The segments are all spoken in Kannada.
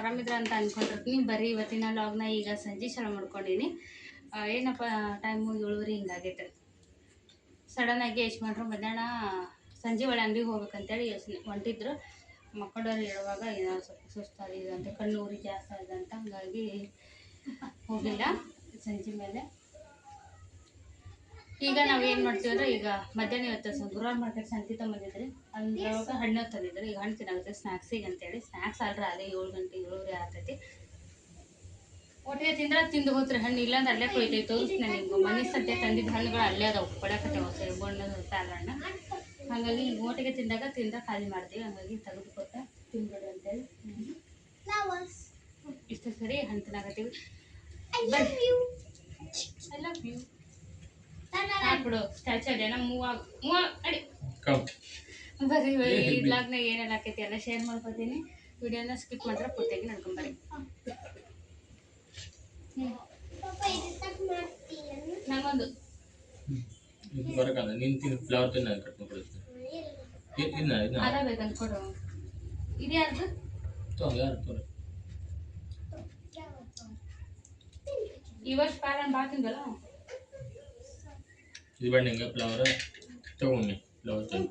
ಆರಾಮಿದ್ರ ಅಂತ ಅಂದ್ಕೊಂಡಿರ್ತೀನಿ. ಬರೀ ಇವತ್ತಿನ ಲಾಗ್ನ ಈಗ ಸಂಜೆ ಚಾಲು ಮಾಡ್ಕೊಂಡೀನಿ. ಏನಪ್ಪ ಟೈಮು 7:30 ಹಿಂಗಾಗೈತೆ. ಸಡನ್ನಾಗಿ ಎಷ್ಟು ಮಾಡ್ರು ಮಧ್ಯಾಹ್ನ ಸಂಜೆ ಒಳ್ಳೆ ಅಂಗಡಿಗೆ ಹೋಗ್ಬೇಕಂತೇಳಿ ಹೊಂಟಿದ್ರು. ಮಕ್ಕಳವ್ರು ಹೇಳುವಾಗ ಏನೋ ಸ್ವಲ್ಪ ಸುಸ್ತಾಗಿದೆ ಅಂತ, ಕಣ್ಣು ಉರಿ ಜಾಸ್ತಿ ಆಗಿದೆ ಅಂತ, ಹಂಗಾಗಿ ಹೋಗಿಲ್ಲ ಸಂಜೆ ಮೇಲೆ. ಈಗ ನಾವೇನು ಮಾಡ್ತೀವಿ ಅಂದ್ರೆ, ಈಗ ಮಧ್ಯಾಹ್ನ ಇವತ್ತು ಗುರುವಾರ ಮಾರ್ಕೆಟ್ ಸಂತಿ ತಂದಿದ್ರಿ, ಅದ್ರೊಳಗೆ ಹಣ್ಣು ತಂದಿದ್ರು. ಈಗ ಹಣ್ಣು ತಿನ್ನಾಗುತ್ತೆ ಸ್ನ್ಯಾಕ್ಸಿಗೆ ಅಂತೇಳಿ. ಸ್ನ್ಯಾಕ್ಸ್ ಆಲ್ರೆ ಅದೇ 7 ಗಂಟೆ 7:30 ಆಗ್ತೈತಿ. ಒಟ್ಟಿಗೆ ತಿಂದ್ರೆ ತಿಂದು ಹೋಗ್ತಾರೆ ಹಣ್ಣು, ಇಲ್ಲಾಂದ್ರೆ ಅಲ್ಲೇ ಕೊಯ್ತೈತೆ. ತೋರಿಸ್ತೀನಿ ನಿಮ್ಗೆ ಮನೆ ಸದ್ಯ ತಂದಿದ್ದ ಹಣ್ಣುಗಳು ಅಲ್ಲೇ ಅದಾವೆ, ಕೊಡಕತ್ತೇವೆ ಸೇಬಣ್ಣು ಪ್ಯಾರಣ್ಣ. ಹಾಗಾಗಿ ಈಗ ಒಟ್ಟಿಗೆ ತಿಂದ್ರೆ ಖಾಲಿ ಮಾಡ್ತೀವಿ. ಹಾಗಾಗಿ ತೆಗೆದುಕೊಟ್ಟ ತಿನ್ಬೇಡಿ ಅಂತೇಳಿ ಇಷ್ಟು ಸರಿ ಹಣ್ಣು ತಿನ್ನಾಕತ್ತೀವಿ. ಐ ಲವ್ ಯು ಹಾಕ್ಬಿಡು ಸ್ಟ್ಯಾಚು ಅದೇನ ಮೂವ್ ಅಡಿ. ಬರ್ರಿ ಈ ಬ್ಲಾಗ್ನಾಗ ಏನೆಲ್ಲ ಆಕೈತಿ ಎಲ್ಲ ಶೇರ್ ಮಾಡ್ಕೊತೀನಿ. ವಿಡಿಯೋನ ಸ್ಕಿಪ್ ಮಾಡಿದ್ರೆ ಪೂರ್ತಿಯಾಗಿ ನೋಡ್ಕೊಂಬರ್ರಿ. ನಂಗೊಂದು ಬರಕಲ್ಲ ನೀನು ತಿನ್ ಫ್ಲವರ್ ತಿನ್ನ ಕಟ್ ಅದ ಬೇಕಂತ ಕೊಡು. ಇದು ಯಾರ್ದು? ಈ ವರ್ಷ ಪ್ಯಾರನ್ ಬಾ ತಿಂದಲ್ಲ. ಇದು ಬಣ್ಣಿಂಗ ಫ್ಲವರ್ ತಗೊಂಡು ಫ್ಲವರ್ ತಿನ್ನು.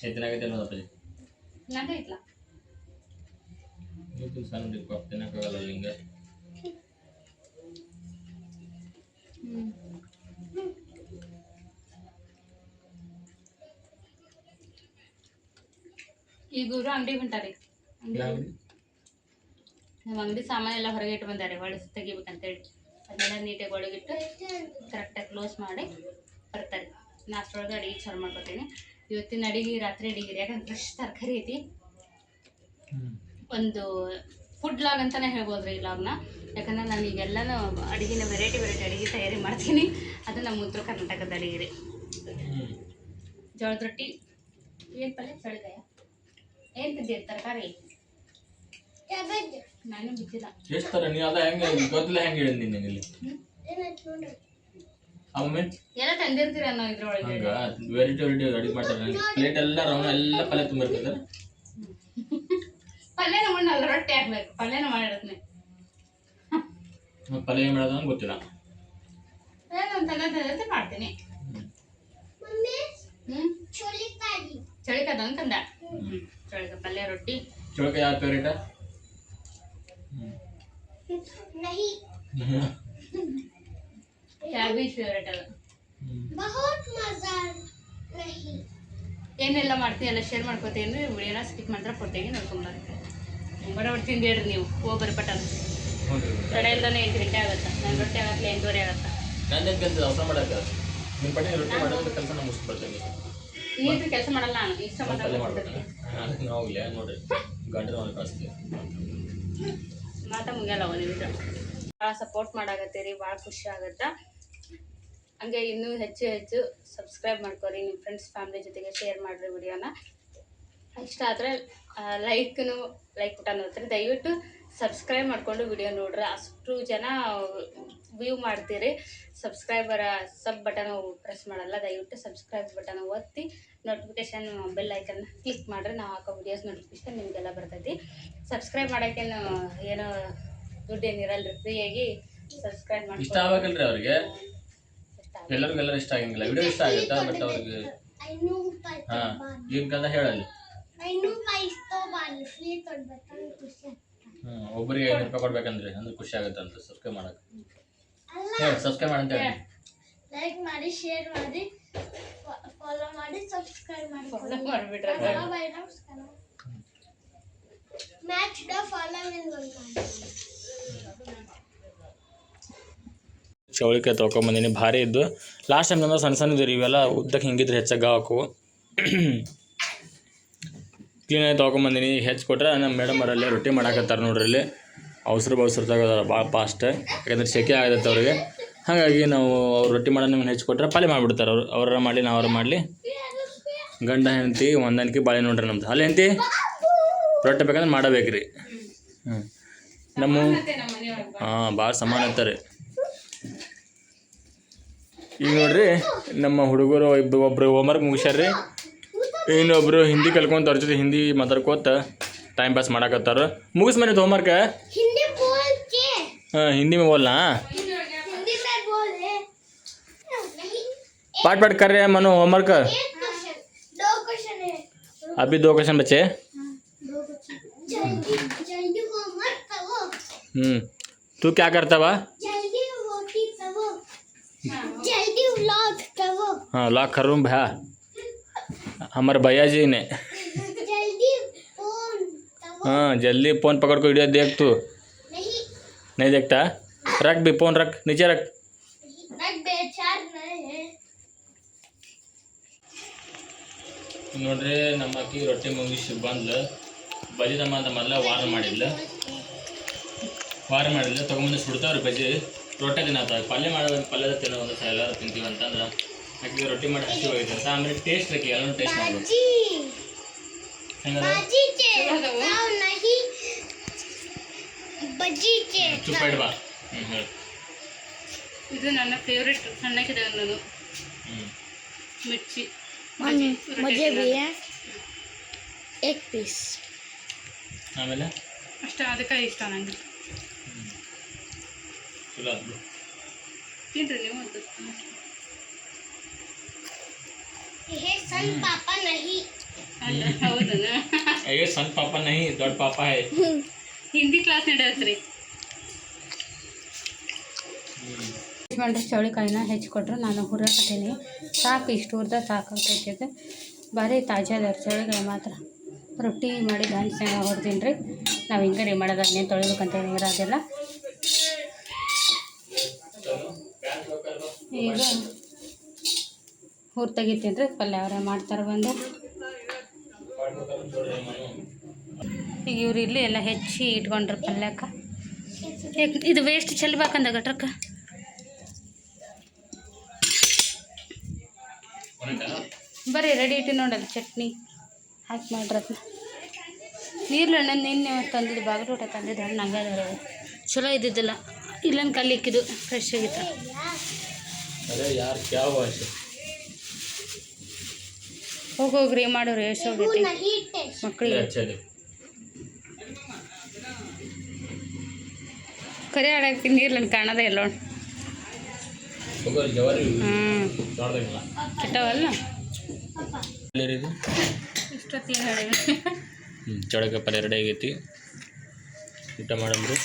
ಎತ್ತನಾಗೈತೆ ಅನ್ನೋದಪ್ಪ ನಂಗೆ ಐತ್ಲ ನೀವು ಸಣ್ಣ ದಿಕ್ಕ ತಿನ್ನಕ್ಕಾಗಲ್ಲ ಹಿಂಗೆ. ಈಗ ಇವರು ಅಂಗಡಿ ಹೊಂಟಾರಿ. ನಮ್ಮ ಅಂಗಡಿ ಸಾಮಾನೆಲ್ಲ ಹೊರಗೆ ಇಟ್ಟು ಬಂದಾರೆ, ಒಳಗೆ ತೆಗಿಬೇಕಂತೇಳಿ. ಅದನ್ನೆಲ್ಲ ನೀಟಾಗಿ ಒಳಗಿಟ್ಟು ಕರೆಕ್ಟಾಗಿ ಕ್ಲೋಸ್ ಮಾಡಿ ಬರ್ತಾರೆ. ನಾಷ್ಟೊಳಗೆ ಅಡಿಗೆ ಚಾಲು ಮಾಡ್ಕೊತೀನಿ. ಇವತ್ತಿನ ಅಡಿಗೆ ರಾತ್ರಿ ಅಡಿಗೆ, ಯಾಕಂದ್ರೆ ಫ್ರೆಶ್ ತರಕಾರಿ ಐತಿ. ಒಂದು ಫುಡ್ ಲಾಗ್ ಅಂತಲೇ ಹೇಳ್ಬೋದ್ರಿ ಈ ಲಾಗ್ನ. ಯಾಕಂದ್ರೆ ನಾನು ಈಗೆಲ್ಲನೂ ಅಡುಗೆನ ವೆರೈಟಿ ಅಡುಗೆ ತಯಾರಿ ಮಾಡ್ತೀನಿ. ಅದು ನಮ್ಮ ಉತ್ತರ ಕರ್ನಾಟಕದ ಅಡುಗೆ ರೀ. ಜೋಳದ ರೊಟ್ಟಿ. ಏನು ಪಲ್ಯ? ಚಳಿಗಾಯ. ಏನು ಬಿದ್ದಿರಿ ತರಕಾರಿ? ನಾನು ಬಿದ್ದಿಲ್ಲ. ಎಷ್ಟು ಥರ ನೀವು ಅದ ಹೆಂಗೆ ಗೊತ್ತಿಲ್ಲ ಹೆಂಗೆ ಹೇಳಿದ್ ನೀನು ಇಲ್ಲಿ ಆಮೇಲೆ ಎಲ್ಲ ತಂದಿರ್ತೀರ ಅನ್ನೋ ಇದ್ರೊಳಗೆ. ಹಂಗ ವೆರೈಟಿ ಅಡುಗೆ ಮಾಡ್ತಾರೆ. ಪ್ಲೇಟ್ ಎಲ್ಲ ರೌಂಡ್ ಎಲ್ಲ ಪಲ್ಯ ತುಂಬಿರ್ತದೆ. ಪಲ್ಯನ ಮಾಡಲ್ಲ, ರೊಟ್ಟಿ ಹಾಕ್ಬೇಕು. ಪಲ್ಯನ ಮಾಡಿರ್ತೀನಿ. ಪಲ್ಯ ಏನು ಮಾಡೋದು ಅಂತ ಗೊತ್ತಿಲ್ಲ. ತಂದೆ ಮಾಡ್ತೀನಿ. ಚಳಿಕಾದ ಅಂತಂದ. ಚಳಿಕಾಯಿ ಪಲ್ಯ ರೊಟ್ಟಿ. ಚಳಿಕಾಯಿ ಯಾವ ಫೇವ್ರೇಟ? ಕ್ಯಾಬೇಜ್ ಫೇವ್ರೇಟ್ ಅದ. ಏನೆಲ್ಲ ಮಾಡ್ತೀನಿ ಎಲ್ಲ ಶೇರ್ ಮಾಡ್ಕೋತೀನಿ. ವಿಡಿಯೋನ ಸ್ಕಿಪ್ ಮಾಡಿದ್ರೆ ಪೂರ್ತಿಯಾಗಿ ನೋಡ್ಕೊಂಬರ್ರಿ. ಬಡಬಡ ತಿಂದೇಳ್ರಿ ನೀವು. ಹೋಗ್ಬರ್ರಿ ಪಟನ್. ತಡೆ ಇಲ್ದಾನೆ 8 ಗಂಟೆ ಆಗುತ್ತೆ. ನನ್ನ ರೊಟ್ಟಿ ಆಗಕ್ಕೆ 8:30 ಆಗುತ್ತೆ. ನಂದೇನು ಕೆಲಸ ಅವಸರ ಮಾಡೋಕ್ಕೆ ನಿಮ್ಮ ಪಟ್ಟಿ ರೊಟ್ಟಿ ಮಾಡೋದ್ರ ಕೆಲಸ ನಾನು ಮುಗಿಸ್ಬಿಡ್ತೇನೆ. ನೀರು ಕೆಲಸ ಮಾಡಲ್ಲ ನಾನು. ಇಷ್ಟ ಮಾಡ್ತೀನಿ. ಅದಕ್ಕೆ ನಾವು ಇಲ್ಲ ನೋಡ್ರಿ ಗಂಟೆ ಒಂದು ಕಳಿಸ್ತೀವಿ. ಮಾತಾ ಮುಗಿಯಲ್ಲ ಒಂದು ನಿಮಿಷ. ಭಾಳ ಸಪೋರ್ಟ್ ಮಾಡಾಕತ್ತೀರಿ, ಭಾಳ ಖುಷಿ ಆಗುತ್ತೆ. ಹಂಗೆ ಇನ್ನೂ ಹೆಚ್ಚು ಸಬ್ಸ್ಕ್ರೈಬ್ ಮಾಡ್ಕೊರಿ. ನಿಮ್ಮ ಫ್ರೆಂಡ್ಸ್ ಫ್ಯಾಮಿಲಿ ಜೊತೆಗೆ ಶೇರ್ ಮಾಡಿರಿ ವಿಡಿಯೋನ. ಇಷ್ಟ ಆದರೆ ಲೈಕ್ ಬಟನ್ ಒತ್ತಿರಿ. ದಯವಿಟ್ಟು ಸಬ್ಸ್ಕ್ರೈಬ್ ಮಾಡಿಕೊಂಡು ವಿಡಿಯೋ ನೋಡ್ರಿ. ಅಷ್ಟು ಜನ ವ್ಯೂ ಮಾಡ್ತೀರಿ. ಸಬ್ ಬಟನ್ ಪ್ರೆಸ್ ಮಾಡಲ್ಲ. ದಯವಿಟ್ಟು ಸಬ್ಸ್ಕ್ರೈಬ್ ಬಟನ್ ಒತ್ತಿ ನೋಟಿಫಿಕೇಶನ್ ಬೆಲ್ ಐಕನ್ನ ಕ್ಲಿಕ್ ಮಾಡಿರಿ. ನಾವು ಹಾಕೋ ವಿಡಿಯೋಸ್ ನೋಟಿಫಿಕೇಶನ್ ನಿಮಗೆಲ್ಲ ಬರ್ತೈತಿ. ಸಬ್ಸ್ಕ್ರೈಬ್ ಮಾಡೋಕ್ಕೇನು ಏನೋ ದುಡ್ಡೇನಿರಲ್ಲ, ಫ್ರೀಯಾಗಿ ಸಬ್ಸ್ಕ್ರೈಬ್ ಮಾಡಿ. ಇಷ್ಟ ಆಗಬೇಕಲ್ರಿ ಅವ್ರಿಗೆ, ಎಲ್ಲರಿಗೂ ಇಷ್ಟ ಆಗಂಗಿಲ್ಲ. ವಿಡಿಯೋ ಇಷ್ಟ ಆಗುತ್ತಾ, ಬಟ್ ಅವ್ರಿಗೆ ಏನು ಕದ ಹೇಳಲ್ಲ. ಒಬ್ಬರಿಗೆ 500 ರೂಪಾಯಿ ಕೊಡ್ಬೇಕಂದ್ರೆ ಅಂದ್ರೆ ಖುಷಿ ಆಗುತ್ತೆ ಅಂತ. ಸಬ್ಸ್ಕ್ರೈಬ್ ಮಾಡಕ್ಕೆ ಸಬ್ಸ್ಕ್ರೈಬ್ ಮಾಡಂತ ಹೇಳಿ. ಲೈಕ್ ಮಾಡಿ, ಶೇರ್ ಮಾಡಿ, ಫಾಲೋ ಮಾಡಿ, ಸಬ್ಸ್ಕ್ರೈಬ್ ಮಾಡಿ. ಮಾಡಿಬಿಟ್ರೆ ಮ್ಯಾಚ್ ದ ಫಾಲೋವಿಂಗ್ ಮಾಡಿ. ಚೌಳಿಕಾಯಿ ತೊಗೊಂಬಂದಿನಿ, ಭಾರಿ ಇದ್ದು. ಲಾಸ್ಟ್ ಟೈಮ್ ಅಂದ್ರೆ ಸಣ್ಣ ಇದ್ದೀರಿ, ಇವೆಲ್ಲ ಉದ್ದಕ್ಕೆ ಹಿಂಗಿದ್ರೆ ಹೆಚ್ಚಾಗ ಹಾಕು. ಕ್ಲೀನಾಗಿ ತೊಗೊಂಬಂದಿನಿ. ಹೆಚ್ಚು ಕೊಟ್ರೆ ನಮ್ಮ ಮೇಡಮ್ ಅವರಲ್ಲೇ ರೊಟ್ಟಿ ಮಾಡಾಕತ್ತಾರೆ ನೋಡ್ರಿ. ಇಲ್ಲಿ ಅವಸರ ತಗೋದಾರ ಭಾಳ ಫಾಸ್ಟ್, ಯಾಕಂದ್ರೆ ಸೆಕೆ ಆಗತ್ತೆ ಅವ್ರಿಗೆ. ಹಾಗಾಗಿ ನಾವು ಅವ್ರು ರೊಟ್ಟಿ ಮಾಡೋ ನಿಮ್ಗೆ ಹೆಚ್ಚು ಕೊಟ್ಟರೆ ಪಲ್ಯ ಮಾಡಿಬಿಡ್ತಾರೆ. ಅವ್ರ ಮಾಡಲಿ ನಾವು ಮಾಡಲಿ. ಗಂಡ ಹೆಂಡತಿ ಹೊಂದಾಣಿಕೆ ಬಾಳೆ ನೋಡ್ರಿ ನಮ್ದು. ಅಲ್ಲಿ ಹೆಂಡತಿ ರೊಟ್ಟಿ ಬೇಕಂದ್ರೆ ಮಾಡಬೇಕ್ರಿ. ನಮ್ಮ ಭಾಳ ಸಮಾನ ಅಂತಾರೆ. ಈಗ ನೋಡ್ರಿ ನಮ್ಮ ಹುಡುಗರು ಒಬ್ಬರು ಹೋಮ್ವರ್ಕ್ ಮುಗಿಸ್ಯಾರ್ರಿ. ಇನ್ನೊಬ್ಬರು ಹಿಂದಿ ಕಲ್ಕೊಂತ ಅವ್ರ ಜೊತೆ ಹಿಂದಿ ಮಾತಾಡ್ಕೋತ टाइम पास ಮಾಡಕತ್ತಾರ ಮುಗಿಸ್ ಮನೆ ಹೋಮ್ವರ್ಕ್ हिंदी बोल के हां हिंदी में बोलना हिंदी में बोल है नहीं पाठ पाठ कर रहे हैं मनु होमवर्क एक क्वेश्चन दो क्वेश्चन है अभी 2 क्वेश्चन बचे दो क्वेश्चन जल्दी जल्दी होमवर्क करो तू क्या करता बा जल्दी रोटी करो जल्दी व्लॉग करो हाँ लॉक कर रूम भैया हमारे भैया जी ने जल्दी फोन करो हाँ जल्दी फ़ोन पकड़ को वीडियो देख तू नहीं नहीं देखता रख भी फ़ोन रख नीचे रख मैं बेचार नहीं है ನೋಡ್ರಿ ನಮ್ಮ ಅಕ್ಕಿ ರೊಟ್ಟಿ ಮುಗಿಸಿ ಬಂದ್ಲು ಬಜಿದಮ್ಮ ಅಂತ ಮೊದಲ ವಾರ ಮಾಡಿದ್ಲು ತೊಗೊಂಬಂದು ಸುಡ್ತಾವ್ರಿ ಬಜ್ಜಿ ರೊಟ್ಟೆ ತಿನ್ನತ್ತ ಪಲ್ಯ ಮಾಡೋದು ಪಲ್ಯದ ತಿನ್ನೋ ಒಂದು ಎಲ್ಲರೂ ತಿಂತೀವಿ ಅಂತಂದ್ರೆ ಅಕ್ಕಿಗೆ ರೊಟ್ಟಿ ಮಾಡಿ ಹಸಿ ಹೋಗಿದ್ದೆ ಅಂತ ಆಮೇಲೆ ಟೇಸ್ಟ್ ಹಾಕಿ ಎಲ್ಲರೂ ಟೇಸ್ಟ್ ಮಾಡ್ಬೇಕು जी ಹೆಂಗದ बाजी के नाव नहीं बजी के ಚುಪ್ಪ ಇಡ್ ಬಾ ಹೇಳಿ ಇದು ನನ್ನ ಫೇವ್ರೆಟ್ ಸಣ್ಣಕ್ಕಿದೆ ನಾನು ಮಿರ್ಚಿ मुझे भी है एक पीस ಆಮೇಲೆ ಅಷ್ಟೇ ಅದಕ್ಕೆ ಇಷ್ಟ ನನಗೆ ಚಲೋ ಅದು ತಿನ್ರಿ ನೀವು ಅಂತ ये सन पापा नहीं ಅಲ್ಲ ಹೌದನ ये सन पापा नहीं दೊಡ್ಡ पापा है ಹಿಂದಿ ಕ್ಲಾಸ್ ನಡೆಯತ್ರಿ ಮಾಡ್ರಿ ಚೌಳಿಕಾಯಿನ ಹೆಚ್ಚಿಕೊಟ್ರು ನಾನು ಹುರ್ಕತ್ತೀನಿ ಸಾಕು ಇಷ್ಟು ಹುರ್ದ ಸಾಕಾಗ್ತೈತೆ ಭಾರಿ ತಾಜಾ ಅದಾರ ಚೌಳಿಕಾಯಿ ಮಾತ್ರ ರೊಟ್ಟಿ ಮಾಡಿ ಗಾಂಜಿನಾಗ ಹೊಡ್ತೀನಿ ರೀ ನಾವು ಹಿಂಗೆ ರೀ ಮಾಡೋದು ಅದನ್ನೇನು ತೊಳಿಬೇಕಂತ ಇರೋದಿಲ್ಲ ಈಗ ಹುರ್ ತೆಗಿತೀನಿ ರೀ ಪಲ್ಯ ಅವರೇ ಮಾಡ್ತಾರೆ ಬಂದು ಈಗ ಇವ್ರು ಇಲ್ಲಿ ಎಲ್ಲ ಹೆಚ್ಚಿ ಇಟ್ಕೊಂಡ್ರೆ ಪಲ್ಯಕ್ಕೆ ಇದು ವೇಸ್ಟ್ ಚೆಲ್ಬೇಕಂದ ಗಟ್ರಕ್ಕೆ ಬರ್ರಿ ರೆಡಿ ಇಟ್ಟು ನೋಡಲ್ಲ ಚಟ್ನಿ ಹಾಕಿ ಮಾಡ್ರತ್ನ ನೀರ್ಲಣ್ಣ ನಿನ್ನೆ ತಂದಿದ್ದು ಬಾಗಲೂಟ ತಂದಿದ್ದು ಹಣ್ಣು ಹಂಗಾದ್ರೆ ಚಲೋ ಇದ್ದಿದ್ದಿಲ್ಲ ಇಲ್ಲೊಂದು ಕಲ್ಲಿಕ್ಕಿದ್ದು ಫ್ರೆಶ್ ಆಗಿತ್ತು अरे यार क्या हुआ ऐसे ಹೋಗೋಗ್ರಿ ಮಾಡೋರು ಎಷ್ಟು ಹೋಗೈತಿ नहीं टेस्ट ಮಕ್ಕಳಿಗೆ अच्छा दे ಕರೆ ಆಡಾಕ್ತೀನಿ ನೀರ್ಲಣ್ಣ ಕಾಣೋದೇ ಇಲ್ಲ ಹೋಗೋ ಜವಾರಿ ಹ್ಞೂ ದೊಡ್ಡದಾಗಿಲ್ಲ ಕೆಟ್ಟವಲ್ಲ ಇದು ಇಷ್ಟೊತ್ತಿಗೆ ಹೇಳಿವಿ ಚೌಳಿಕಾಯಿ ಪಲ್ಯ ರೆಡಿ ಆಗೈತಿ ಊಟ ಮಾಡಂಬ್ರಿ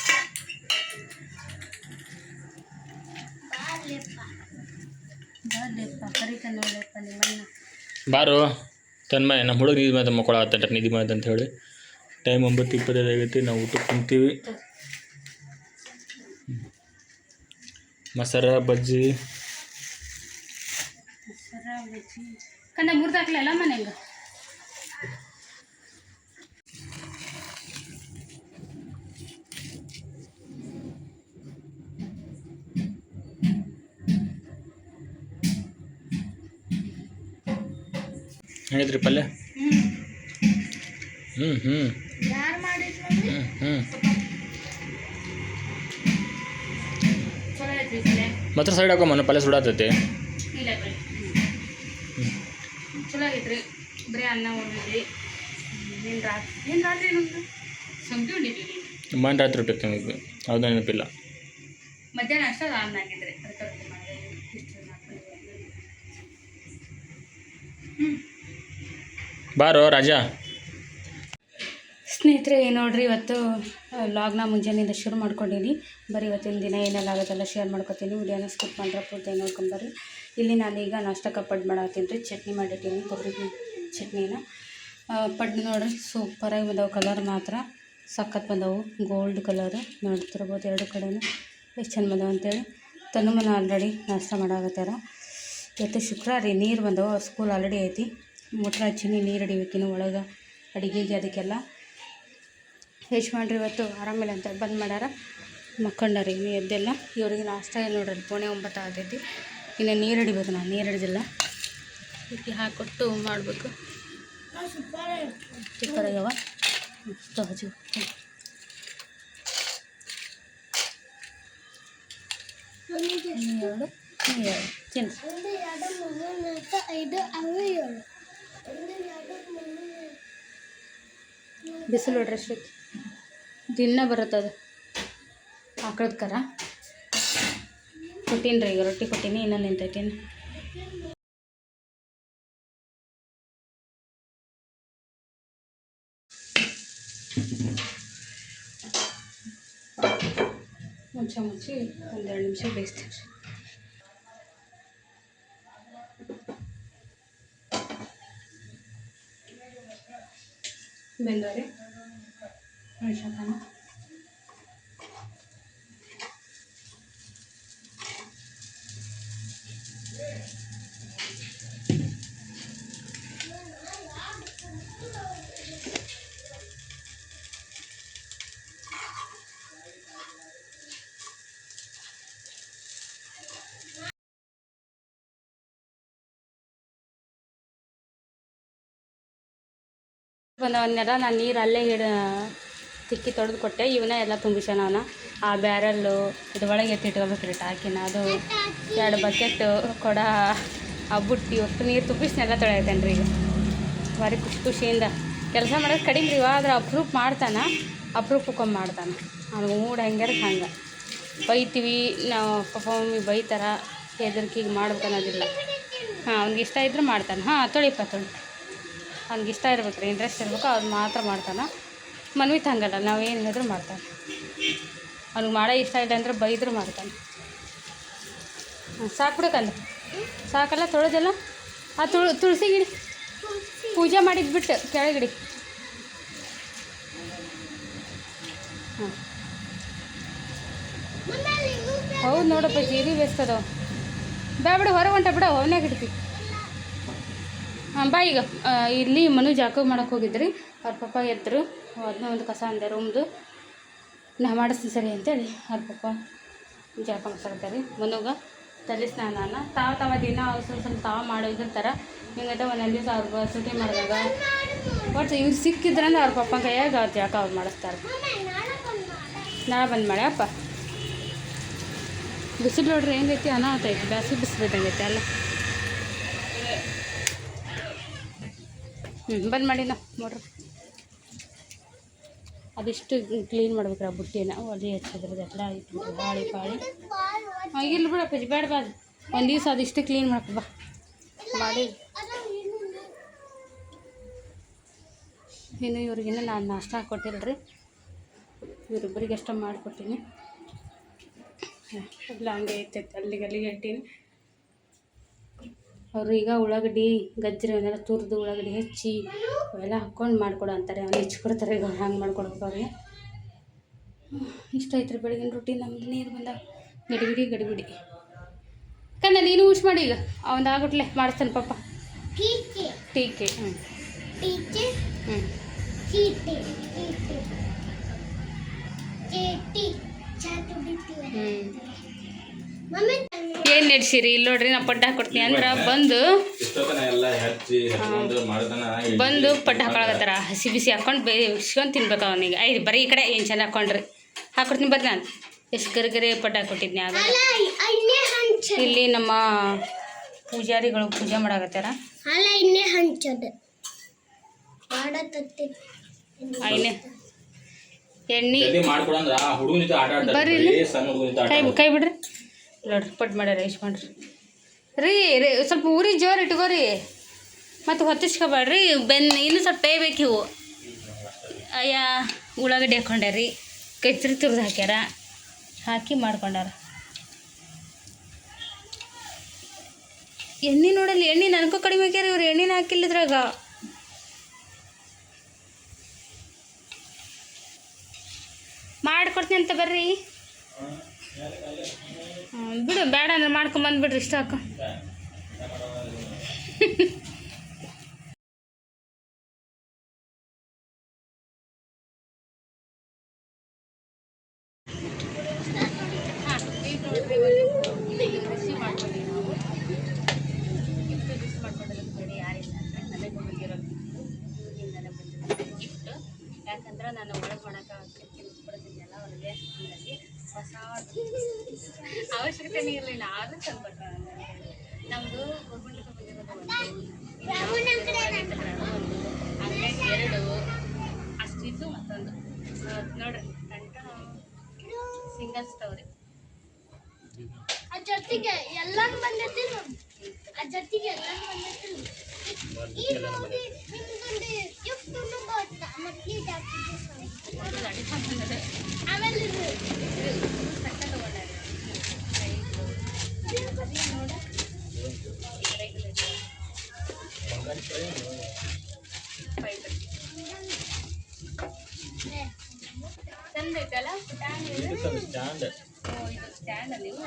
ಬಾರ್ಲೆಪ್ಪ ಕರಿತಾನೆ ಒಳ್ಳೆಪ್ಪ ನಿಮ್ಮನ್ನ ಬಾರು ತನ್ಮಯ ನಮ್ಮ ಹುಡುಗ ನಿಧಿ ಮಾತು ಮಕ್ಕಳ ನಿಧಿ ಮಾತು ಅಂತ ಹೇಳಿ ಟೈಮ್ 9:25 ಆಗೈತಿ ನಾವು ಊಟಕ್ಕೆ ಕುಂತೀವಿ ಮಸಾಲ ಬಜ್ಜಿ ಕಂದ ಮುರಿದಾಕ್ಲಲ್ಲ ಮನೆಗೆ ಹೇಳಿದ್ರಿ ಪಲ್ಯ यार ಮಾಡಿದ್ರು ಚಲೋ ಐತ್ರಿ ಪಲ್ಯ ಮಾತ್ರ ಸೈಡ್ ಹಾಕೋ ಮನೆ ಪಲ್ಯ ಸುಡಾತೈತಿ ಇಲ್ಲ ಬರ್ರಿ ಚಲೋ ಆಗೈತ್ರಿ ಬರೀ ಅನ್ನ ಉಂಡಿದ್ವಿ ಏನು ರಾತ್ರಿ ನಮ್ದು ಸಂಗತಿ ಉಂಡಿದ್ವಿ ಮನೆ ರಾತ್ರಿ ಊಟಕ್ಕೆ ತಿಂದಿದ್ವಿ ಹೌದು ನೆನಪಿಲ್ಲ ಮಧ್ಯಾಹ್ನ ಅಷ್ಟೇ ಅನ್ನ ಹಾಕಿದ್ರೆ ಅದಕ್ಕೆ ರೊಟ್ಟಿ ಮಾಡಿದೆ ಇಷ್ಟು ಬಾರೋ ರಾಜಾ ಸ್ನೇಹಿತರೆ ನೋಡ್ರಿ ಇವತ್ತು ಲಾಗ್ನ ಮುಂಜಾನೆಯಿಂದ ಶುರು ಮಾಡ್ಕೊಂಡಿನಿ ಬರೀ ಇವತ್ತಿನ ದಿನ ಏನೆಲ್ಲ ಆಗೋದೆಲ್ಲ ಶೇರ್ ಮಾಡ್ಕೊತೀನಿ ವಿಡಿಯೋನ ಸ್ಕಿಪ್ ಮಾಡ್ರೆ ಪೂರ್ತಿ ನೋಡ್ಕೊಂಬರ್ರಿ ಇಲ್ಲಿ ನಾನೀಗ ನಾಷ್ಟಕ್ಕೆ ಪಡ್ಡು ಮಾಡತ್ತೀನಿ ರೀ ಚಟ್ನಿ ಮಾಡಿಟ್ಟೀನಿ ಕೊಬ್ಬರಿ ಚಟ್ನಿನ ಪಡ್ಡು ನೋಡ್ರಿ ಸೂಪರಾಗಿ ಬಂದವು ಕಲರ್ ಮಾತ್ರ ಸಖತ್ ಬಂದವು ಗೋಲ್ಡ್ ಕಲರ್ ನೋಡ್ತಿರ್ಬೋದು ಎರಡು ಕಡೆನೂ ಎಷ್ಟು ಚಂದ ಬಂದವು ಅಂತೇಳಿ ತನುಮನ ಆಲ್ರೆಡಿ ನಾಷ್ಟ ಮಾಡಾಕತ್ತಾರ ಇವತ್ತು ಶುಕ್ರವಾರ ರೀ ನೀರು ಬಂದವು ಸ್ಕೂಲ್ ಆಲ್ರೆಡಿ ಐತಿ ಮೋಟ್ರ್ ಹಚ್ಚಿನಿ ನೀರು ಹಿಡಿಬೇಕಿನ್ನು ಒಳಗೆ ಅಡುಗೆಗೆ ಅದಕ್ಕೆಲ್ಲ ಹೆಚ್ಚು ಮಾಡ್ರಿ ಇವತ್ತು ಆರಾಮಿಲ್ಲ ಅಂತ ಬಂದ್ ಮಾಡ್ಯಾರ ಮಕ್ಕಂಡಾರಿ ಇನ್ನು ಎದ್ದೆಲ್ಲ ಇವ್ರಿಗೆ ನಾಷ್ಟ ಏನು ನೋಡ್ರಿ 8:45 ಆಗೈತಿ ಇನ್ನು ನೀರು ಹಿಡಿಬೇಕು ನಾನು ನೀರು ಹಿಡಿದಿಲ್ಲ ಇದಕ್ಕೆ ಹಾಕೊಟ್ಟು ಮಾಡಬೇಕು ಸೂಪರ್ ಆಗ್ಯಾವ ಹಚ್ಚು ಎರಡು ತಿನ್ನಿ ಒಂದು ಎರಡು ಮೂರು ನಾಲ್ಕು ಐದು ಆರು ಏಳು ಒಂದು ಎರಡು ಮೂರು ಬಿಸಿಲು ನೋಡ್ರಿ ಅಷ್ಟೈತಿ. ದಿನ ಬರುತ್ತದು ಆಕಳದ ಕರ. ಕೊಟ್ಟೀನಿ ರೀ, ಈಗ ರೊಟ್ಟಿ ಕೊಟ್ಟೀನಿ, ಇನ್ನೊಂದು ನಿಂತೈತಿ. ಮುಚ್ಚಿ 1-2 ನಿಮಿಷ ಬೇಯಿಸ್ತೀನಿ ರೀ. ಬೆಂದವ್ರಿ ಮೆಣಸಿನ್ಕಾಯಿ ಬಂದವನ್ನೆಲ್ಲ ನಾನು ನೀರು ಅಲ್ಲೇ ತಿಕ್ಕಿ ತೊಳೆದು ಕೊಟ್ಟೆ. ಇವನ್ನ ಎಲ್ಲ ತುಂಬಿಸ್ಯಾನ ಅವನ. ಆ ಬ್ಯಾರಲ್ಲು ಇದ್ರೊಳಗೆ ಎತ್ತಿಟ್ಕೋಬೇಕ್ರಿ ಟಾಕಿನ. ಅದು 2 ಬಕೆಟು ಕೊಡ, ಆ ಬುಟ್ಟಿ ಒಟ್ಟು ನೀರು ತುಂಬಿಸ್ನೆಲ್ಲ ತೊಳೆಯತೇನೆ ರೀ. ಈಗ ಭಾರಿ ಖುಷಿಯಿಂದ ಕೆಲಸ ಮಾಡೋದು ಕಡಿಮೆ ರೀ. ಆದ್ರೆ ಅಪ್ರೂಪ್ ಮಾಡ್ತಾನೆ, ಅಪ್ರೂಪಕ್ಕೊಮ್ಮೆ ಮಾಡ್ತಾನೆ. ಅವ್ನಿಗೆ ಮೂಡ್ ಹೆಂಗಾರ ಹಂಗೆ ಬೈತೀವಿ ನಾವು. ಪಾಪ ಮಮ್ಮಿ ಬೈತಾರ, ಹೆದರ್ಕಿಗೆ ಮಾಡ್ಬೇಕು ಅನ್ನೋದಿಲ್ಲ. ಅವ್ನಿಗೆ ಇಷ್ಟ ಇದ್ರೆ ಮಾಡ್ತಾನೆ. ತೊಳಿಪ್ಪ ತೊಳಿ. ಅವ್ನಿಗೆ ಇಷ್ಟ ಇರ್ಬೇಕು ರೀ, ಇಂಟ್ರೆಸ್ಟ್ ಇರ್ಬೇಕು, ಅವ್ನು ಮಾತ್ರ ಮಾಡ್ತಾನೆ. ಮನ್ವಿತ್ ಹಂಗಲ್ಲ, ನಾವು ಏನು ಹೇಳಿದ್ರು ಮಾಡ್ತಾನೆ. ಅವ್ನಿಗೆ ಮಾಡೋ ಇಷ್ಟ ಇಲ್ಲ ಅಂದ್ರೆ ಬೈದರೂ ಮಾಡ್ತಾನೆ. ಸಾಕು ಬಿಡಕ್ಕಂದ ಸಾಕಲ್ಲ ತೊಳೆದೆಲ್ಲ. ಆ ತುಳಸಿ ಗಿಡ ಪೂಜೆ ಮಾಡಿದ್ಬಿಟ್ಟು ಕೆಳಗಿಡಿ. ಹೌದು ನೋಡಪ್ಪ, ಜೀರಿ ಬೇಸ್ತದವ. ಬೇಡ ಹೊರಗೆ ಹೊಂಟ ಬಿಡ, ಅವನ್ಯಾಗ ಇಡ್ತೀವಿ. ಬಾ ಈಗ. ಇಲ್ಲಿ ಮನು ಜಾಕ ಮಾಡೋಕೆ ಹೋಗಿದ್ರಿ. ಅವ್ರ ಪಪ್ಪ ಎದ್ರು. ಅದನ್ನ ಒಂದು ಕಸ ಅಂದೆ ರೂಮ್ದು ನಾ ಮಾಡಿಸ್ತೀನಿ ಸರಿ ಅಂತೇಳಿ ಅವ್ರ ಪಪ್ಪ ಜಾಕ ಮಾಡ್ತಾರೆ. ಮನುಗೆ ತಲೆ ಸ್ನಾನ ತಾವ ದಿನ ಸ್ವಲ್ಪ ತಾವ ಮಾಡೋದಿರ್ತಾರೆ. ಹಿಂಗೈತೆ ಒಂದೊಂದು ದಿವಸ ಅವ್ರಿಗೆ ಸುಟಿ ಮಾಡಿದಾಗ ಒಟ್ಟು ಇವ್ರು ಸಿಕ್ಕಿದ್ರಂದ್ರೆ ಅವ್ರ ಪಪ್ಪ ಕೈಯಾಗ ಅವ್ರ ಜಾಕ ಅವ್ರು ಮಾಡಿಸ್ತಾರೆ. ನಾಳೆ ಬಂದು ಮಾಡಿ ಅಪ್ಪ. ಬಿಸಿಲು ನೋಡ್ರಿ ಹೆಂಗೈತಿ, ಅನಾಹುತ ಐತಿ. ಬ್ಯಾಸಿಗೆ ಬಿಸಿಲು ಇದ್ದಂಗೈತೆ ಅಲ್ಲ. ಬಂದ್ ಮಾಡಿ ನಾವು ನೋಡ್ರಿ. ಅದಿಷ್ಟು ಕ್ಲೀನ್ ಮಾಡ್ಬೇಕ್ರಿ ಆ ಬುಟ್ಟಿನ. ಒಲೆ ಹಚ್ಚಿದ್ರದೆಲ್ಲ ಆಯ್ತು ಬಾಳಿ ಪಾಳಿ. ಇಲ್ಲ ಬಿಡಪ್ಪ, ಬೇಡ ಬಾ. ಒಂದು ದಿವಸ ಅದಿಷ್ಟು ಕ್ಲೀನ್ ಮಾಡಪ್ಪ ಬಾ ಮಾಡಿ. ಇನ್ನು ಇವ್ರಿಗಿನ್ನ ನಾನು ನಾಷ್ಟ ಕೊಟ್ಟಿಲ್ರಿ. ಇವರಿಬ್ಬರಿಗೆ ಎಷ್ಟೋ ಮಾಡಿಕೊಟ್ಟಿನಿ. ಎಲ್ಲ ಹಂಗೆ ಐತೈತೆ, ಅಲ್ಲಿಗೆ ಇಟ್ಟೀನಿ. ಅವರು ಈಗ ಉಳ್ಳಾಗಡ್ಡಿ ಗಜ್ಜರಿ ಅವನ್ನೆಲ್ಲ ತುರಿದು ಉಳ್ಳಾಗಡ್ಡಿ ಹೆಚ್ಚಿ ಅವೆಲ್ಲ ಹಾಕ್ಕೊಂಡು ಮಾಡಿಕೊಡು ಅಂತಾರೆ. ಅವ್ನು ಹೆಚ್ಚಿಕೊಡ್ತಾರೆ. ಈಗ ಹಂಗೆ ಮಾಡ್ಕೊಡ್ಬೇಕು ಅವ್ರಿಗೆ. ಇಷ್ಟ ಐತ್ರಿ ಬೆಳಗಿನ ರೊಟ್ಟಿ. ನಮ್ದು ನೀರು ಬಂದಾಗ ಗಡಿಬಿಡಿ ಕನ್ನ ನೀನು ಯೂಸ್ ಮಾಡಿ. ಈಗ ಅವನು ಆಗ್ಬಿಟ್ಲೆ ಮಾಡಿಸ್ತಾನೆ ಪಾಪ. ಟೀಕೆ ಏನು ನಡೆಸಿರಿ ಇಲ್ಲಿ ನೋಡ್ರಿ. ನಾ ಪಡ್ಡ ಹಾಕೊಡ್ತೀನಿ ಅಂದ್ರೆ ಬಂದು ಪಡ್ಡ ಹಾಕೊಳಕತ್ತಾರ. ಹಸಿ ಬಿಸಿ ಹಾಕೊಂಡು ಬೇಯಿಸ್ಕೊಂಡು ತಿನ್ಬೇಕು ಅವನಿಗೆ. ಬರೀ ಈ ಕಡೆ ಏನು ಚೆಂದ ಹಾಕೊಂಡ್ರಿ ಹಾಕೊಡ್ತೀನಿ. ಬರ್ರಿ ನಾನು ಎಷ್ಟು ಗರಿ ಪಡ್ಡ ಹಾಕೊಟ್ಟಿದ್ನಿ. ಆಗ ಇಲ್ಲಿ ನಮ್ಮ ಪೂಜಾರಿಗಳು ಪೂಜೆ ಮಾಡಾಕತ್ತಾರ. ಎಣ್ಣೆ ಬರ್ರಿ ಕೈ ಬಿಡ್ರಿ. ನೋಡ್ರಿ ಪಟ್ ಮಾಡ್ಯಾರ. ಇಷ್ಟು ಮಾಡ್ರಿ ರೀ. ಸ್ವಲ್ಪ ಊರಿ ಜೋರು ಇಟ್ಕೋರಿ, ಮತ್ತು ಹೊತ್ತಿಸ್ಕೊಬೇಡ್ರಿ. ಇನ್ನೂ ಸ್ವಲ್ಪ ಬೇಯ್ಬೇಕು ಇವು. ಅಯ್ಯ ಉಳ್ಳಾಗಡ್ಡಿ ಹಾಕ್ಕೊಂಡ್ಯಾರಿ, ಗಜ್ಜರಿ ತುರಿದು ಹಾಕ್ಯಾರ, ಹಾಕಿ ಮಾಡ್ಕೊಂಡಾರ. ಎಣ್ಣೆ ನೋಡಲ್ಲಿ, ಎಣ್ಣೆ ನನಗೂ ಕಡಿಮೆ ಹಾಕ್ಯಾರ ಇವ್ರು. ಎಣ್ಣೆನ ಹಾಕಿಲ್ಲಿದ್ರಾಗ. ಮಾಡಿಕೊಡ್ತೀನಿ ಅಂತ ಬರ್ರಿ. ಬಿಡು, ಬೇಡ ಅಂದ್ರೆ ಮಾಡ್ಕೊಂಬಂದ್ಬಿಡ್ರಿ. ಇಷ್ಟ ಹಾಕು. ಬಿಸಿ ಮಾಡ್ಕೊಂಡ್ವಿ ನಾವು. ಗಿಫ್ಟ್ ಬಿಸಿ ಮಾಡ್ಕೊಂಡೋದು ಬೇರೆ ಯಾರಿಲ್ಲ ಅಂದರೆ ನನಗೆ ಬಂದಿರೋದು ಹಿಂದೆನೇ ಬಂದಿರೋದು ಗಿಫ್ಟ್. ಯಾಕಂದ್ರೆ ನಾನು ಒಳಗೆ ಮಾಡೋಕೆ ಕೊಡ್ತಿದ್ದೆಲ್ಲ ಅವ್ರಿಗೆ. ಹಾಗಾಗಿ ಹೊಸ ಅವಶ್ಯಕತೆನೇ ಇರಲಿಲ್ಲ, ಆದರೂ ತಂದ್ಕೊಟ್ರು. ನಮ್ಮದು ಗೌರ್ಮೆಂಟಿಗೆ ಬಂದಿರೋದು ಒಂದು ಜೊತೆಗೆ ಎಲ್ಲಾನು ಬಂದೈತಿ ಆ ಜೊತೆಗೆ ಎಲ್ಲಾನು ಬಂದೈತಿ ಈ ನೋಡಿ ನಿಮ್ಗೊಂದು ಗಿಫ್ಟ್ ಗೊತ್ತಾ ಮಕ್ಕಳಿಗೆ ಆಮೇಲೆ ಇದು ಚಂದ ಐತಲ್ಲ ಸ್ಟ್ಯಾಂಡ್ ಇದು ಸ್ಟ್ಯಾಂಡ್ ನೀವು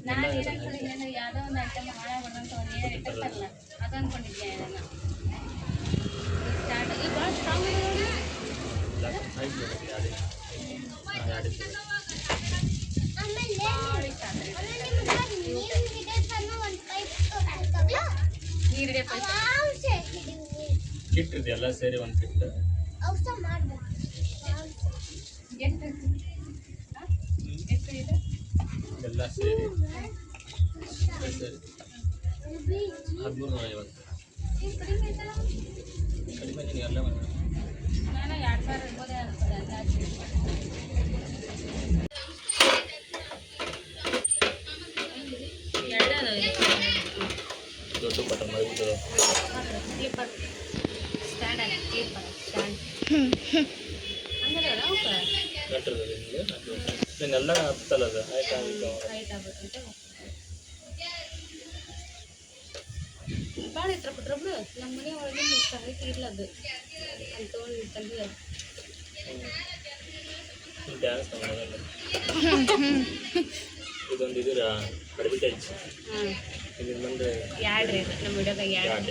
ನಾನು ಏನು ಅನ್ಕೊಂಡಿದ್ದೆ ಯಾವುದೋ ಒಂದು ಐಟಮ್ ಹಾಳಾಗ್ಬಾರ್ದಂತ ಒಂದು ಏನು ಇಟ್ಟಿರ್ತಾರಲ್ಲ ಅದು ಅಂದ್ಕೊಂಡಿದ್ದೆ ಇದನ್ನು ಸ್ಟ್ಯಾಂಡ್ ಈಗ ಭಾಳ ಸ್ಟ್ರಾಂಗ್ ಇದೆ ನೋಡಿ ಆಮೇಲೆ ಭಾಳ ಇಷ್ಟ ಆದರೆ ನಿಮ್ಗೆ ನೀರು ಹಿಡಿಯತ್ತನ್ನೋ ಒಂದು ಪೈಪ್ ಹಾಕಲ್ಲ ನೀರು ಹಿಡಿಯೋ ಪೈಪ್ ಆರಾಮ್ಸೆ ಹಿಡಿಯುತ್ತೆ ಕಿಟ್ ಇದೆ ಎಲ್ಲ ಸೇರಿ ಒಂದು ಕಿಟ್ ಔಷಧ ಮಾಡ್ಬೇಕು ಎಷ್ಟು ಎಷ್ಟು ಇದೆ ಎಲ್ಲ ಸೇರಿ ಸೇರಿ 1350 ಕಡಿಮೆ ಐತಲ್ಲ ಕಡಿಮೆ ನೀವು ಎಲ್ಲ ನಾನು 2000 ಇರ್ಬೋದೇ ಅನ್ಸುತ್ತೆ ಅಂದಾಜು ಎರಡೇ ಅದಾವೆ ದೊಡ್ಡ ಪಟ ಮಾಡಿಬಿಟ್ಟು ಕ್ಲಿಪ್ಪರ್ ಸ್ಟ್ಯಾಂಡ್ ಆಗಿ ಕ್ಲಿಪ್ಪರ್ ಸ್ಟ್ಯಾಂಡ್ ಹಂಗಲ್ಲ ಗಂಟರದಲ್ಲಿ ನಿಮಗೆಲ್ಲ ಹತ್ತಲ್ಲ ಅದು ಆಯ್ತಾ ಹೈಟ್ ಆಗ್ಬೇಕಂತ ಭಾಳ ಇತ್ರ ಕೊಟ್ರಬ್ಳು ನಮ್ಮ ಮನೆ ಒಳಗೆ ಹೈಟ್ ಇಲ್ಲ ಅದು ಅಲ್ಲಿ ತೊಗೊಂಡು ತಂದಿದ್ದಾರೆ ಡ್ಯಾನ್ಸ್ ಮಾಡೋದಲ್ಲ ಇದೊಂದು ಇದರ ಅಡ್ವರ್ಟೈಸ್ ಹಾಂ ಇದ್ರ ಮುಂದೆ ಯಾಡ್ ರೀ ಇದು ನಮ್ಮ ವಿಡಿಯೋದಾಗ ಯಾಡ್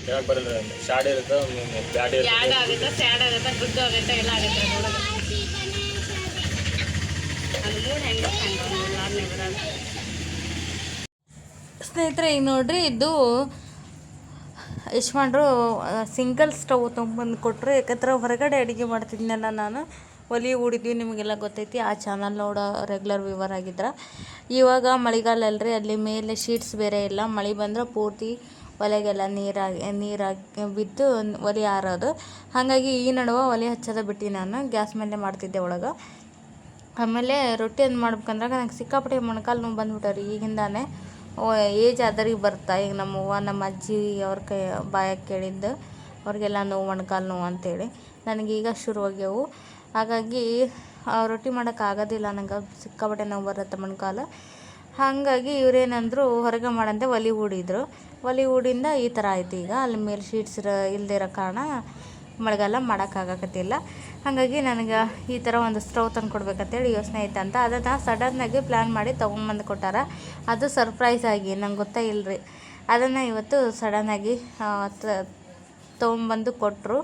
ಯಾಕೆ ಬರಲ್ಲ ಶಾಡ್ ಇರುತ್ತೆ ಬ್ಯಾಡ್ ಇರುತ್ತೆ ಯಾಡ್ ಆಗುತ್ತೆ ಸ್ಯಾಡ್ ಆಗುತ್ತೆ ಗುಡ್ ಆಗುತ್ತೆ ಎಲ್ಲ ಆಗುತ್ತೆ ನೋಡೋದು ಅದು ಮೂಡ್ ಹೆಂಗೆ ಹಂಗೆ ಬರೋದು ಸ್ನೇಹಿತರೆ ಈಗ ನೋಡ್ರಿ ಇದು ಯಶ್ಮಾನ್ರು ಸಿಂಗಲ್ ಸ್ಟವ್ ತೊಗೊಂಬಂದು ಕೊಟ್ಟರು ಯಾಕಂದ್ರೆ ಹೊರಗಡೆ ಅಡುಗೆ ಮಾಡ್ತಿದ್ನಲ್ಲ ನಾನು ಒಲಿ ಹೂಡಿದ್ವಿ ನಿಮಗೆಲ್ಲ ಗೊತ್ತೈತಿ ಆ ಚಾನಲ್ ನೋಡೋ ರೆಗ್ಯುಲರ್ ವ್ಯೂವರ್ ಆಗಿದ್ರೆ ಇವಾಗ ಮಳೆಗಾಲ ಅಲ್ರಿ ಅಲ್ಲಿ ಮೇಲೆ ಶೀಟ್ಸ್ ಬೇರೆ ಇಲ್ಲ ಮಳೆ ಬಂದ್ರೆ ಪೂರ್ತಿ ಒಲೆಗೆಲ್ಲ ನೀರಾಗಿ ಬಿದ್ದು ಒಲೆ ಆರೋದು ಹಾಗಾಗಿ ಈ ನಡುವೆ ಒಲೆ ಹಚ್ಚೋದು ಬಿಟ್ಟು ನಾನು ಗ್ಯಾಸ್ ಮೇಲೆ ಮಾಡ್ತಿದ್ದೆ ಒಳಗೆ ಆಮೇಲೆ ರೊಟ್ಟಿ ಏನು ಮಾಡ್ಬೇಕಂದ್ರೆ ನಂಗೆ ಸಿಕ್ಕಾಪಟ್ಟೆ ಮೊಣಕಾಲು ನೋವು ಬಂದ್ಬಿಟ್ಟವ್ರಿ ಈಗಿಂದಾನೆ ಏಜ್ ಆದರಿಗೆ ಬರ್ತಾ ಈಗ ನಮ್ಮವ್ವ ನಮ್ಮ ಅಜ್ಜಿ ಅವ್ರ ಕೈ ಬಾಯಾಗ ಕೇಳಿದ್ದು ಅವ್ರಿಗೆಲ್ಲ ನೋವು ಮೊಣಕಾಲು ನೋವು ಅಂತೇಳಿ ನನಗೀಗ ಶುರುವಾಗ್ಯವು ಹಾಗಾಗಿ ರೊಟ್ಟಿ ಮಾಡೋಕ್ಕಾಗೋದಿಲ್ಲ ನಂಗೆ ಸಿಕ್ಕಾಪಟ್ಟೆ ನೋವು ಬರುತ್ತೆ ಮೊಣಕಾಲು ಹಾಗಾಗಿ ಇವರೇನಂದ್ರು ಹೊರಗೆ ಮಾಡಂತೆ ಒಲೆ ಹೂಡಿದ್ರು ಒಲೆ ಹೂಡಿಂದ ಈ ಥರ ಆಯ್ತು ಈಗ ಅಲ್ಲಿ ಮೇಲೆ ಶೀಟ್ಸ್ ಇಲ್ಲದೇ ಇರೋ ಕಾರಣ ಮಳೆಗಾಲ ಮಾಡೋಕ್ಕಾಗಕತ್ತಿಲ್ಲ ಹಾಗಾಗಿ ನನಗೆ ಈ ಥರ ಒಂದು ಸ್ಟವ್ ತಂದು ಕೊಡ್ಬೇಕಂತೇಳಿ ಯೋಚನೆ ಐತಂತ ಅದನ್ನು ಸಡನ್ನಾಗಿ ಪ್ಲ್ಯಾನ್ ಮಾಡಿ ತೊಗೊಂಬಂದು ಕೊಟ್ಟಾರ ಅದು ಸರ್ಪ್ರೈಸ್ ಆಗಿ ನಂಗೆ ಗೊತ್ತೇ ಇಲ್ಲರಿ ಅದನ್ನು ಇವತ್ತು ಸಡನ್ನಾಗಿ ತೊಗೊಂಬಂದು ಕೊಟ್ಟರು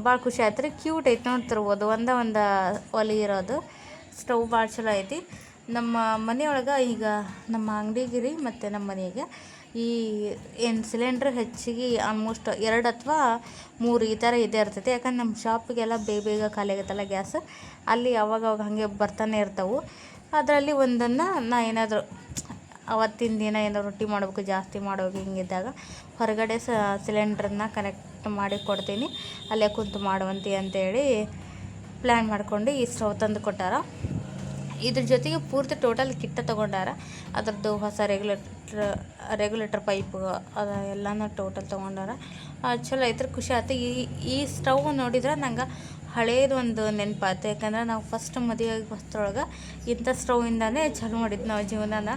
ಭಾಳ ಖುಷಿ ಆಯ್ತು ರೀ ಕ್ಯೂಟ್ ಐತೆ ನೋಡ್ತಿರ್ಬೋದು ಒಂದು ಒಲೆ ಇರೋದು ಸ್ಟವ್ ಭಾಳ ಚಲೋ ಐತಿ ನಮ್ಮ ಮನೆಯೊಳಗೆ ಈಗ ನಮ್ಮ ಅಂಗಡಿಗೆ ರೀ ಮತ್ತು ನಮ್ಮ ಮನೆಗೆ ಈ ಏನು ಸಿಲಿಂಡ್ರ್ ಹೆಚ್ಚಿಗೆ ಆಲ್ಮೋಸ್ಟ್ 2 ಅಥವಾ 3 ಈ ಥರ ಇದೇ ಇರ್ತೈತೆ ಯಾಕಂದ್ರೆ ನಮ್ಮ ಶಾಪಿಗೆಲ್ಲ ಬೇಗ ಖಾಲಿ ಆಗುತ್ತಲ್ಲ ಗ್ಯಾಸ್ ಅಲ್ಲಿ ಅವಾಗ ಹಾಗೆ ಬರ್ತಾನೆ ಇರ್ತವೆ ಅದರಲ್ಲಿ ಒಂದನ್ನು ನಾ ಏನಾದರೂ ಅವತ್ತಿನ ದಿನ ಏನೋ ರೊಟ್ಟಿ ಮಾಡಬೇಕು ಜಾಸ್ತಿ ಮಾಡೋಕೆ ಹಿಂಗಿದ್ದಾಗ ಹೊರಗಡೆ ಸಿಲಿಂಡ್ರನ್ನ ಕನೆಕ್ಟ್ ಮಾಡಿ ಕೊಡ್ತೀನಿ ಅಲ್ಲೇ ಕುಂತು ಮಾಡುವಂತೆ ಅಂತೇಳಿ ಪ್ಲ್ಯಾನ್ ಮಾಡ್ಕೊಂಡು ಈ ಸ್ಟವ್ ತಂದು ಕೊಟ್ಟಾರ ಇದ್ರ ಜೊತೆಗೆ ಪೂರ್ತಿ ಟೋಟಲ್ ಕಿಟ್ಟ ತೊಗೊಂಡಾರ ಅದ್ರದ್ದು ಹೊಸ ರೆಗ್ಯುಲೇಟರ್ ಪೈಪು ಅದು ಎಲ್ಲನೂ ಟೋಟಲ್ ತೊಗೊಂಡಾರ ಚಲೋ ಐತ್ರ ಖುಷಿ ಆಯ್ತು ಈ ಸ್ಟವ್ ನೋಡಿದ್ರೆ ನಂಗೆ ಹಳೇದು ಒಂದು ನೆನಪಾಯ್ತು ಯಾಕಂದ್ರೆ ನಾವು ಫಸ್ಟ್ ಮದುವೆ ಬಸ್ತೊಳಗೆ ಇಂಥ ಸ್ಟವ್ವಿಂದನೇ ಚಾಲು ಮಾಡಿದ್ದು ನಾವು ಜೀವನನ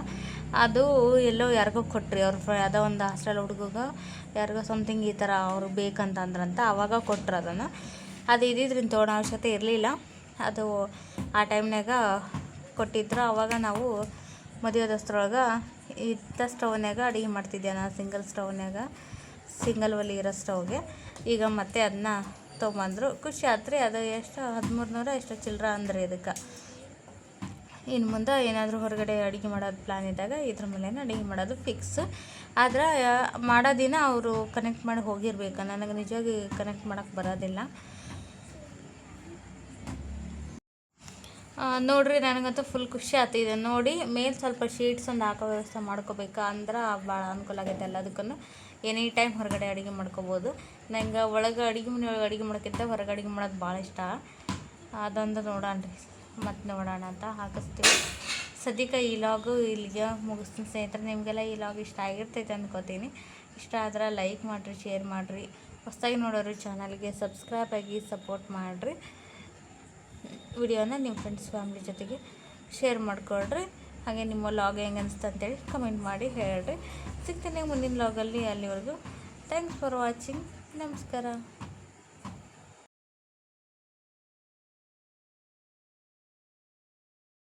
ಅದು ಎಲ್ಲೋ ಯಾರಿಗೋ ಕೊಟ್ರಿ ಅವ್ರ ಯಾವುದೋ ಒಂದು ಹಾಸ್ಟೆಲ್ ಹುಡುಗಗೆ ಯಾರಿಗೋ ಸಮಥಿಂಗ್ ಈ ಥರ ಅವ್ರು ಬೇಕಂತ ಅಂದ್ರಂತ ಆವಾಗ ಕೊಟ್ರು ಅದನ್ನು ಅದು ಇದ್ರಿಂದ ತೊಗೊಳೋ ಅವಶ್ಯಕತೆ ಇರಲಿಲ್ಲ ಅದು ಆ ಟೈಮ್ನಾಗ ಕೊಟ್ಟಿದ್ರು ಆವಾಗ ನಾವು ಮದುವೆ ದೋಸ್ತರೊಳಗೆ ಇಂಥ ಸ್ಟವ್ನಾಗ ಅಡುಗೆ ಮಾಡ್ತಿದ್ದೆ ನಾನು ಸಿಂಗಲ್ ಒಲೆ ಇರೋ ಸ್ಟವ್ಗೆ ಈಗ ಮತ್ತೆ ಅದನ್ನ ತೊಗೊಂಬಂದರು ಖುಷಿ ಆತ್ರಿ ಅದು ಎಷ್ಟು 1300 ಎಷ್ಟು ಚಿಲ್ಲರ ಅಂದ್ರೆ ಇದಕ್ಕೆ ಇನ್ನು ಮುಂದೆ ಏನಾದರೂ ಹೊರಗಡೆ ಅಡುಗೆ ಮಾಡೋದು ಪ್ಲ್ಯಾನ್ ಇದ್ದಾಗ ಇದ್ರ ಮೇಲೆ ಅಡುಗೆ ಮಾಡೋದು ಫಿಕ್ಸ್ ಆದ್ರೆ ಮಾಡೋ ದಿನ ಅವರು ಕನೆಕ್ಟ್ ಮಾಡಿ ಹೋಗಿರ್ಬೇಕು ನನಗೆ ನಿಜವಾಗಿ ಕನೆಕ್ಟ್ ಮಾಡೋಕ್ಕೆ ಬರೋದಿಲ್ಲ ನೋಡ್ರಿ ನನಗಂತೂ ಫುಲ್ ಖುಷಿ ಆಗ್ತಿದೆ ನೋಡಿ ಮೇಲೆ ಸ್ವಲ್ಪ ಶೀಟ್ಸ್ ಒಂದು ಹಾಕೋ ವ್ಯವಸ್ಥೆ ಮಾಡ್ಕೋಬೇಕು ಅಂದ್ರೆ ಭಾಳ ಅನುಕೂಲ ಆಗೈತೆ ಎಲ್ಲದಕ್ಕೂ ಎನಿ ಟೈಮ್ ಹೊರಗಡೆ ಅಡುಗೆ ಮಾಡ್ಕೋಬೋದು ನಂಗೆ ಒಳಗೆ ಮನೆ ಒಳಗೆ ಅಡುಗೆ ಮಾಡೋಕ್ಕಿಂತ ಹೊರಗೆ ಅಡುಗೆ ಮಾಡೋದು ಭಾಳ ಇಷ್ಟ ಅದೊಂದು ನೋಡೋಣ ರೀ ಮತ್ತು ನೋಡೋಣ ಅಂತ ಹಾಕಿಸ್ತೀವಿ ಸದ್ಯಕ್ಕೆ ಈ ಲಾಗು ಇಲ್ಲಿಗೆ ಮುಗಿಸ್ತೀನಿ ಸ್ನೇಹಿತರೆ. ನಿಮಗೆಲ್ಲ ಈ ಲಾಗ್ ಇಷ್ಟ ಆಗಿರ್ತೈತೆ ಅಂದ್ಕೋತೀನಿ. ಇಷ್ಟ ಆದ್ರೆ ಲೈಕ್ ಮಾಡಿರಿ, ಶೇರ್ ಮಾಡಿರಿ. ಹೊಸದಾಗಿ ನೋಡೋರು ಚಾನಲ್ಗೆ ಸಬ್ಸ್ಕ್ರೈಬ್ ಆಗಿ ಸಪೋರ್ಟ್ ಮಾಡಿರಿ. ವಿಡಿಯೋನ ನಿಮ್ಮ ಫ್ರೆಂಡ್ಸ್ ಫ್ಯಾಮ್ಲಿ ಜೊತೆಗೆ ಶೇರ್ ಮಾಡಿಕೊಡ್ರಿ. ಹಾಗೆ ನಿಮ್ಮ ಲಾಗ್ ಹೆಂಗೆ ಅನಿಸ್ತು ಅಂತೇಳಿ ಕಮೆಂಟ್ ಮಾಡಿ ಹೇಳ್ರಿ. ಸಿಗ್ತೀನಿ ಮುಂದಿನ ಲಾಗಲ್ಲಿ. ಅಲ್ಲಿವರೆಗೂ ಥ್ಯಾಂಕ್ಸ್ ಫಾರ್ ವಾಚಿಂಗ್. ನಮಸ್ಕಾರ.